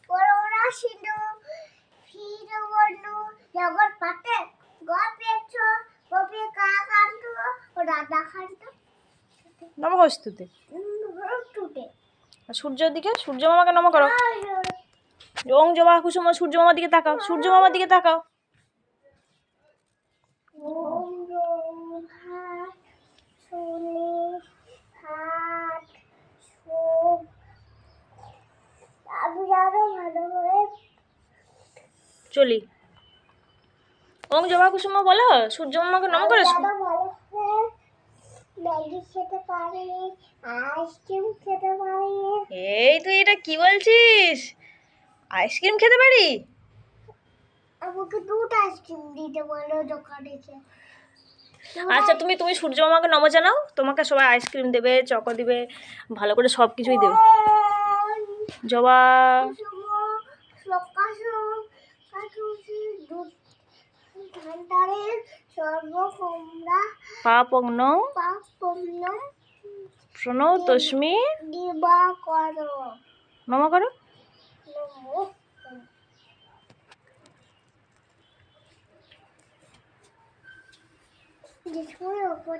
Corona সিন্ধু ফিরে বন্ধু জগৎ পাতে গপেছ গপে কাকান্তু ও দাদা খান্তু নমস্তুতে। টুটে সূর্যের দিকে সূর্য মামাকে নম করো। ওং জবা কুসুম সূর্য মামার দিকে তাকাও, সূর্য মামার দিকে তাকাও। ওম ভাত সোনে ভাত সোম আমি আরো ভালো করে চলি। ওং জবা কুসুম বলো, সূর্য মামাকে নম করো। দাদা ভালো করে ম্যাগি খেতে পারি আইসক্রিম খেতে পারি এই তুই এটা কি বলছিস? আইসক্রিম খেতে পারি? আমাকে দুটো আইসক্রিম দিতে বলো দোকানে আচ্ছা তুমি তুমি সূর্য মামাকে নম জানাও, তোমাকে সবাই আইসক্রিম দেবে, চকো দিবে, ভালো করে সব কিছুই দেবে। জবা পাপগ্ন প্রণৌ তস্মি নম করো। जिसमें ऊपर